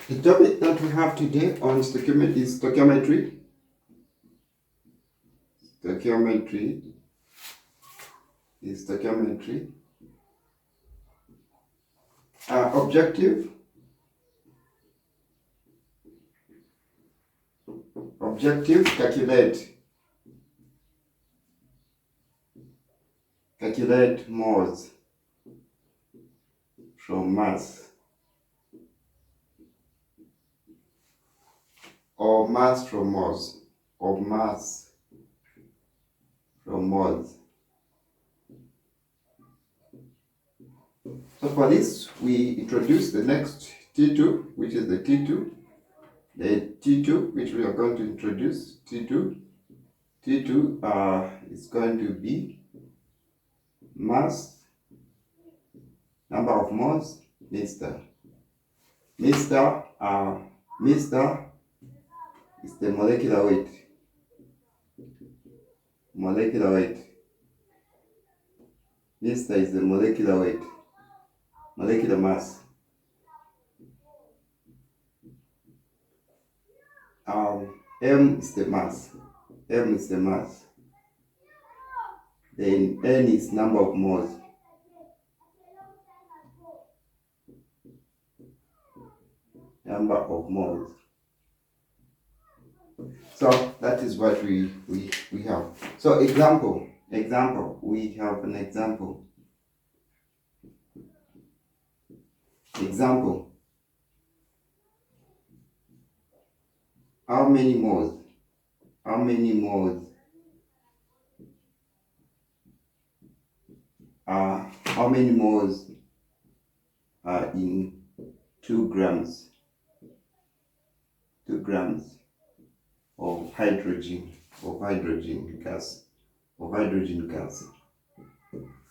The topic that we have today on stoichiometry is stoichiometry. Stoichiometry is stoichiometry. Objective. Objective, calculate moles from mass, or mass from moles, or mass from moles. So for this, we introduce the next T2, which is the T2. The T2, which we are going to introduce, T2 is going to be mass, number of moles, Mr. Mr. is the molecular weight. Molecular weight. Mr. is the molecular weight. Molecular mass. M is the mass. M is the mass. Then N is number of moles. Number of moles. So that is what we have. So example, we have an example. Example. How many moles? How many moles are in 2 grams? 2 grams of hydrogen gas.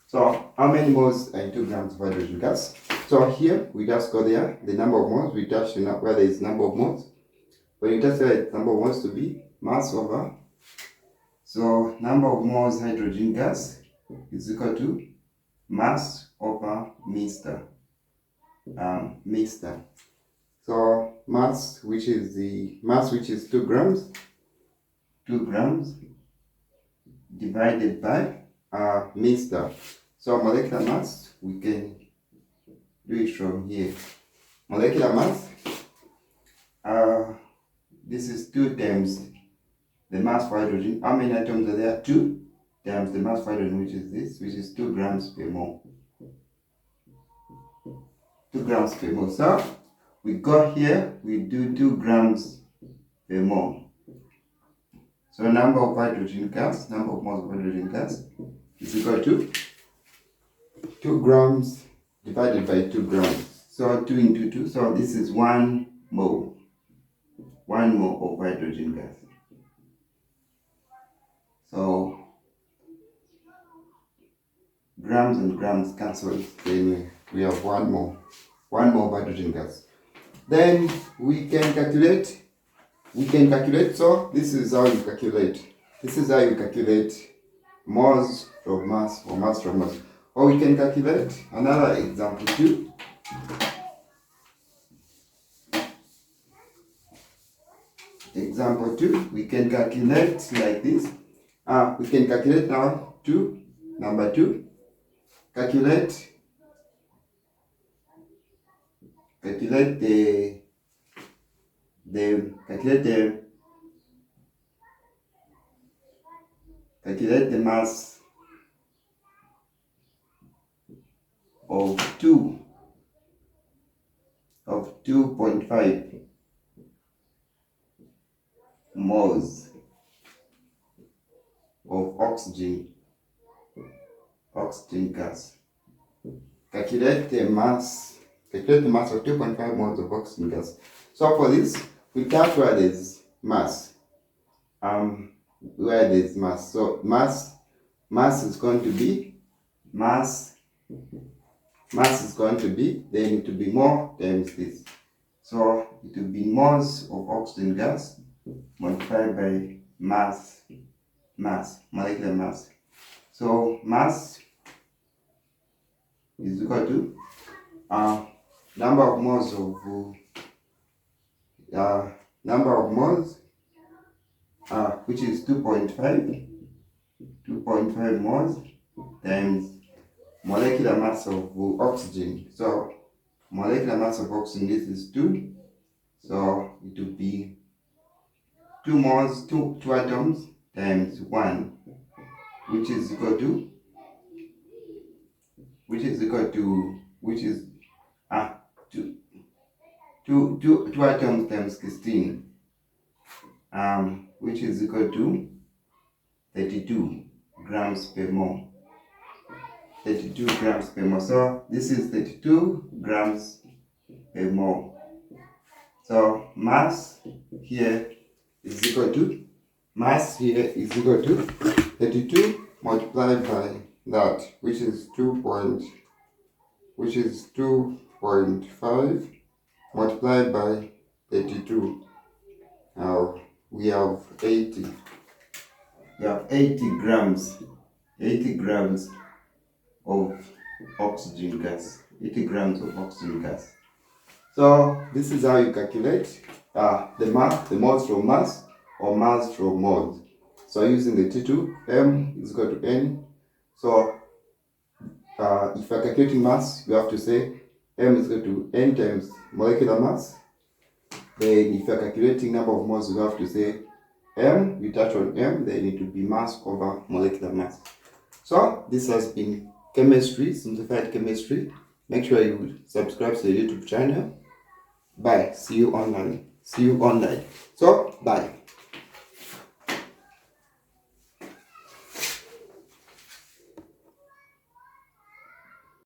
So how many moles are in 2 grams of hydrogen gas? So here we just go there, the number of moles, we touch where there is number of moles. When you touch the number of moles to be mass over. So number of moles hydrogen gas is equal to mass over Mr. So mass, which is 2 grams, divided by Mr. So molecular mass, we can do it from here. Molecular mass, this is 2 times the mass for hydrogen. How many atoms are there? 2 times the mass for hydrogen, which is 2 grams per mole. 2 grams per mole. So we go here, we do 2 grams per mole. So number of moles of hydrogen gas is equal to 2 grams divided by 2 grams. So 2 into 2, so this is 1 mole. 1 mole of hydrogen gas. So grams and grams cancel. Then we have 1 mole. 1 mole of hydrogen gas. Then we can calculate. So this is how you calculate. Moles from mass or mass from mass. Or we can calculate another example too. Example 2, we can calculate like this. We can calculate now number 2. Calculate the mass of 2.5 moles of oxygen gas. Calculate the mass of 2.5 moles of oxygen gas. So for this, we touch where there's mass. Where there's mass. So mass is going to be then it will be more times this. So it will be moles of oxygen gas multiplied by mass, molecular mass. So mass is equal to number of moles of number of moles, which is 2.5 moles times molecular mass of oxygen. So molecular mass of oxygen, this is 2, so it will be 2 moles, two atoms times 1, which is equal to two atoms times 16, which is equal to 32 grams per mole. 32 grams per mole. So this is 32 grams per mole. So mass here is equal to 32 multiplied by that, which is 2.5 multiplied by 32. Now we have 80. We have 80 grams of oxygen gas. 80 grams of oxygen gas. So this is how you calculate the moles from mass or mass from moles. So using the T2, M is equal to N. So if you're calculating mass, you have to say M is equal to N times molecular mass. Then if you're calculating number of moles, you have to say M, you touch on M, then it will be mass over molecular mass. So this has been chemistry, simplified chemistry. Make sure you subscribe to the YouTube channel. Bye. See you online. So, bye.